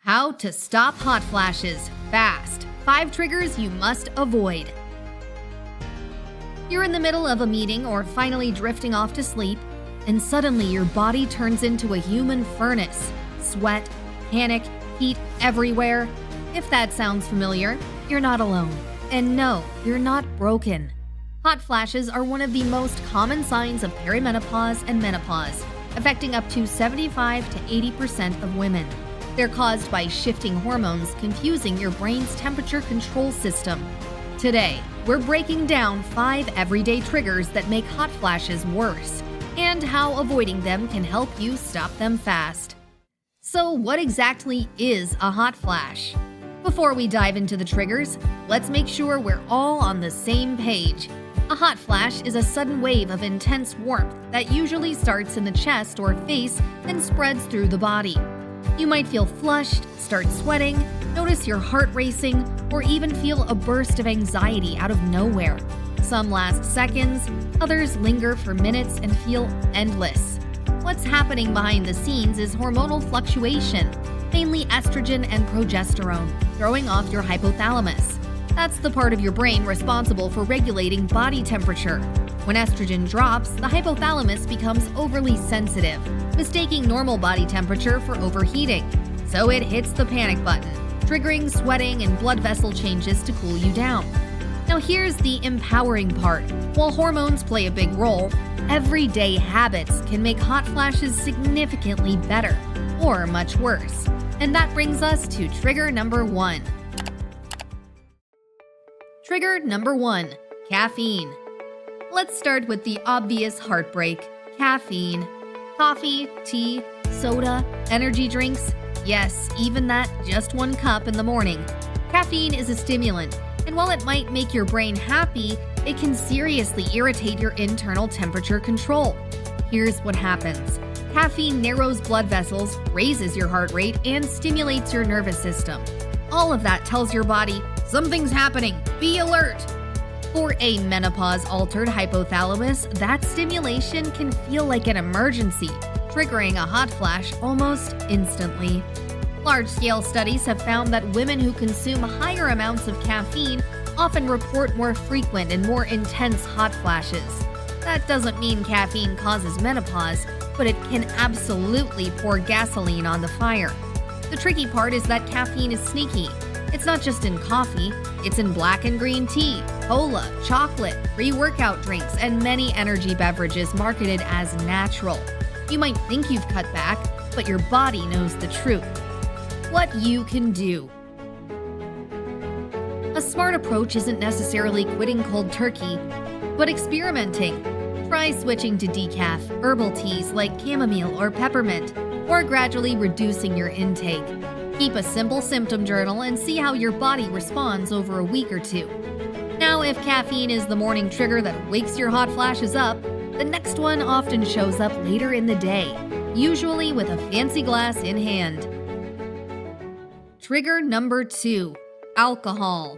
How to stop hot flashes fast. 5 triggers you must avoid. You're in the middle of a meeting or finally drifting off to sleep, and suddenly your body turns into a human furnace. Sweat, panic, heat everywhere. If that sounds familiar, you're not alone. And no, you're not broken. Hot flashes are one of the most common signs of perimenopause and menopause, affecting up to 75 to 80% of women. They're caused by shifting hormones confusing your brain's temperature control system. Today, we're breaking down 5 everyday triggers that make hot flashes worse, and how avoiding them can help you stop them fast. So what exactly is a hot flash? Before we dive into the triggers, let's make sure we're all on the same page. A hot flash is a sudden wave of intense warmth that usually starts in the chest or face and spreads through the body. You might feel flushed, start sweating, notice your heart racing, or even feel a burst of anxiety out of nowhere. Some last seconds, others linger for minutes and feel endless. What's happening behind the scenes is hormonal fluctuation, mainly estrogen and progesterone, throwing off your hypothalamus. That's the part of your brain responsible for regulating body temperature. When estrogen drops, the hypothalamus becomes overly sensitive, mistaking normal body temperature for overheating. So it hits the panic button, triggering sweating and blood vessel changes to cool you down. Now here's the empowering part. While hormones play a big role, everyday habits can make hot flashes significantly better or much worse. And that brings us to trigger number 1. Trigger number 1, caffeine. Let's start with the obvious heartbreak, caffeine. Coffee, tea, soda, energy drinks, yes, even that just 1 cup in the morning. Caffeine is a stimulant, and while it might make your brain happy, it can seriously irritate your internal temperature control. Here's what happens. Caffeine narrows blood vessels, raises your heart rate, and stimulates your nervous system. All of that tells your body, something's happening, be alert! For a menopause-altered hypothalamus, that stimulation can feel like an emergency, triggering a hot flash almost instantly. Large-scale studies have found that women who consume higher amounts of caffeine often report more frequent and more intense hot flashes. That doesn't mean caffeine causes menopause, but it can absolutely pour gasoline on the fire. The tricky part is that caffeine is sneaky. It's not just in coffee, it's in black and green tea, cola, chocolate, pre-workout drinks, and many energy beverages marketed as natural. You might think you've cut back, but your body knows the truth. What you can do. A smart approach isn't necessarily quitting cold turkey, but experimenting. Try switching to decaf, herbal teas like chamomile or peppermint, or gradually reducing your intake. Keep a simple symptom journal and see how your body responds over a week or 2. Now, if caffeine is the morning trigger that wakes your hot flashes up, the next one often shows up later in the day, usually with a fancy glass in hand. Trigger number 2, alcohol.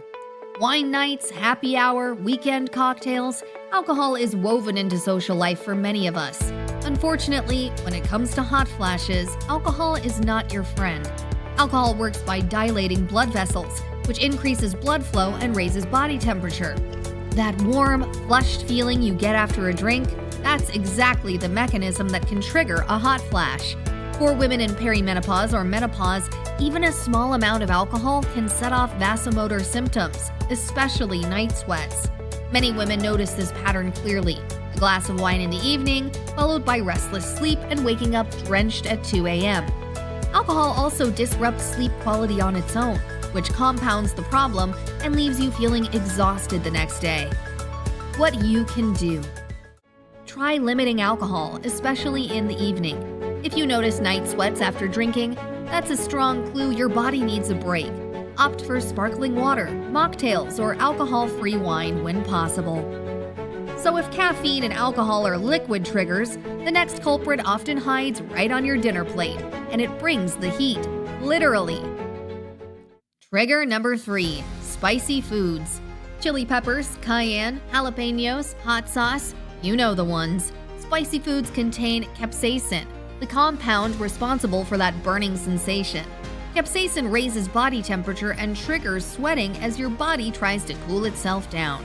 Wine nights, happy hour, weekend cocktails, alcohol is woven into social life for many of us. Unfortunately, when it comes to hot flashes, alcohol is not your friend. Alcohol works by dilating blood vessels, which increases blood flow and raises body temperature. That warm, flushed feeling you get after a drink, that's exactly the mechanism that can trigger a hot flash. For women in perimenopause or menopause, even a small amount of alcohol can set off vasomotor symptoms, especially night sweats. Many women notice this pattern clearly. A glass of wine in the evening, followed by restless sleep and waking up drenched at 2 a.m. Alcohol also disrupts sleep quality on its own, which compounds the problem and leaves you feeling exhausted the next day. What you can do. Try limiting alcohol, especially in the evening. If you notice night sweats after drinking, that's a strong clue your body needs a break. Opt for sparkling water, mocktails, or alcohol-free wine when possible. So if caffeine and alcohol are liquid triggers, the next culprit often hides right on your dinner plate, and it brings the heat, literally. Trigger number 3, spicy foods. Chili peppers, cayenne, jalapenos, hot sauce, you know the ones. Spicy foods contain capsaicin, the compound responsible for that burning sensation. Capsaicin raises body temperature and triggers sweating as your body tries to cool itself down.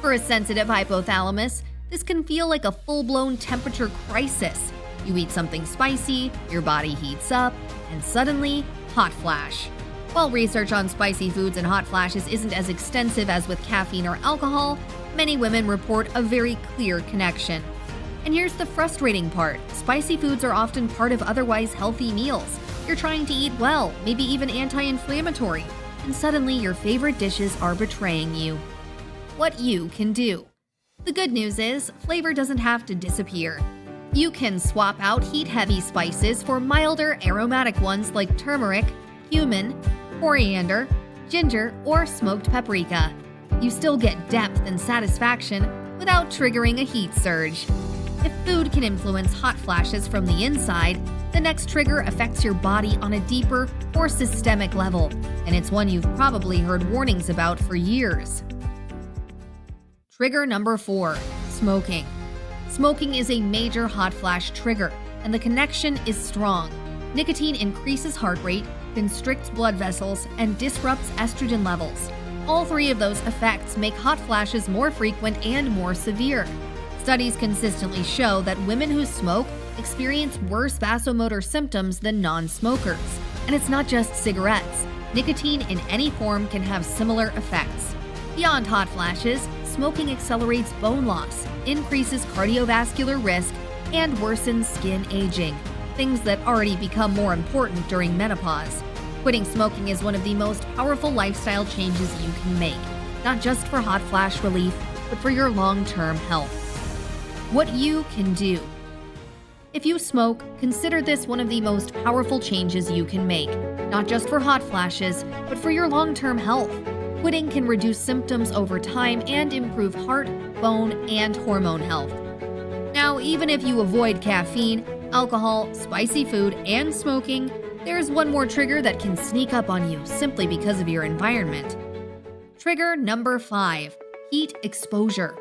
For a sensitive hypothalamus, this can feel like a full-blown temperature crisis. You eat something spicy, your body heats up, and suddenly, hot flash. While research on spicy foods and hot flashes isn't as extensive as with caffeine or alcohol, many women report a very clear connection. And here's the frustrating part. Spicy foods are often part of otherwise healthy meals. You're trying to eat well, maybe even anti-inflammatory, and suddenly your favorite dishes are betraying you. What you can do. The good news is, flavor doesn't have to disappear. You can swap out heat-heavy spices for milder, aromatic ones like turmeric, cumin, coriander, ginger, or smoked paprika. You still get depth and satisfaction without triggering a heat surge. If food can influence hot flashes from the inside, the next trigger affects your body on a deeper, more systemic level, and it's one you've probably heard warnings about for years. Trigger number 4. Smoking. Smoking is a major hot flash trigger, and the connection is strong. Nicotine increases heart rate, constricts blood vessels, and disrupts estrogen levels. All three of those effects make hot flashes more frequent and more severe. Studies consistently show that women who smoke experience worse vasomotor symptoms than non-smokers. And it's not just cigarettes. Nicotine in any form can have similar effects. Beyond hot flashes, smoking accelerates bone loss, increases cardiovascular risk, and worsens skin aging, things that already become more important during menopause. Quitting smoking is one of the most powerful lifestyle changes you can make, not just for hot flash relief, but for your long-term health. What you can do. If you smoke, consider this one of the most powerful changes you can make, not just for hot flashes, but for your long-term health. Quitting can reduce symptoms over time and improve heart, bone, and hormone health. Now, even if you avoid caffeine, alcohol, spicy food, and smoking, there's one more trigger that can sneak up on you simply because of your environment. Trigger number 5. Heat exposure.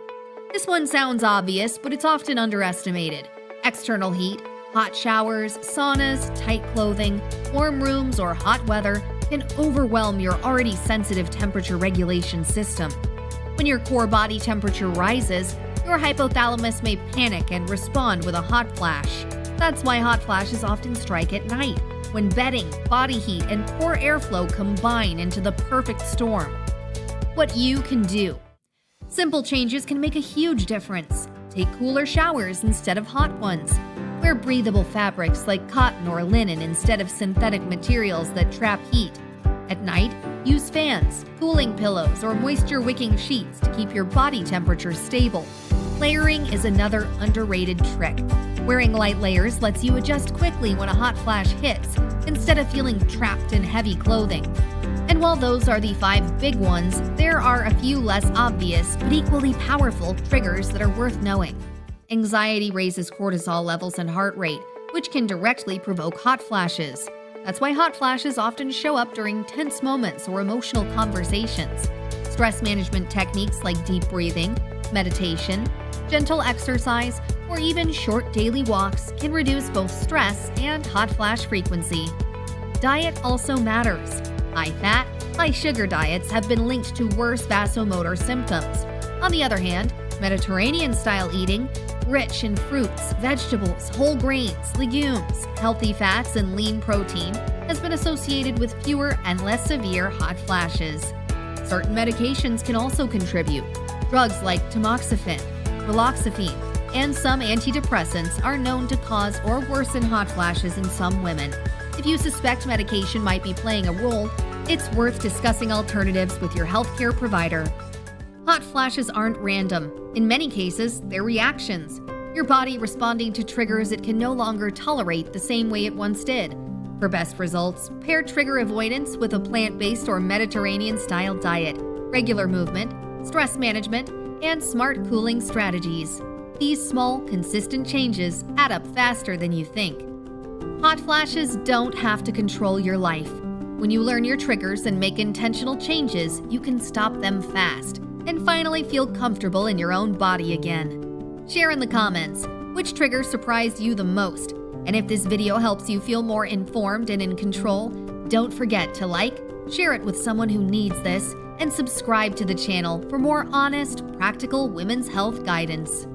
This one sounds obvious, but it's often underestimated. External heat, hot showers, saunas, tight clothing, warm rooms, or hot weather can overwhelm your already sensitive temperature regulation system. When your core body temperature rises, your hypothalamus may panic and respond with a hot flash. That's why hot flashes often strike at night, when bedding, body heat, and poor airflow combine into the perfect storm. What you can do. Simple changes can make a huge difference. Take cooler showers instead of hot ones. Wear breathable fabrics like cotton or linen instead of synthetic materials that trap heat. At night, use fans, cooling pillows, or moisture-wicking sheets to keep your body temperature stable. Layering is another underrated trick. Wearing light layers lets you adjust quickly when a hot flash hits, instead of feeling trapped in heavy clothing. And while those are the 5 big ones, there are a few less obvious but equally powerful triggers that are worth knowing. Anxiety raises cortisol levels and heart rate, which can directly provoke hot flashes. That's why hot flashes often show up during tense moments or emotional conversations. Stress management techniques like deep breathing, meditation, gentle exercise, or even short daily walks can reduce both stress and hot flash frequency. Diet also matters. High-fat, high-sugar diets have been linked to worse vasomotor symptoms. On the other hand, Mediterranean-style eating, rich in fruits, vegetables, whole grains, legumes, healthy fats, and lean protein, has been associated with fewer and less severe hot flashes. Certain medications can also contribute. Drugs like tamoxifen, raloxifene, and some antidepressants are known to cause or worsen hot flashes in some women. If you suspect medication might be playing a role, it's worth discussing alternatives with your healthcare provider. Hot flashes aren't random. In many cases, they're reactions. Your body responding to triggers it can no longer tolerate the same way it once did. For best results, pair trigger avoidance with a plant-based or Mediterranean-style diet, regular movement, stress management, and smart cooling strategies. These small, consistent changes add up faster than you think. Hot flashes don't have to control your life. When you learn your triggers and make intentional changes, you can stop them fast and finally feel comfortable in your own body again. Share in the comments which trigger surprised you the most. And if this video helps you feel more informed and in control, Don't forget to like, share it with someone who needs this, and subscribe to the channel for more honest, practical women's health guidance.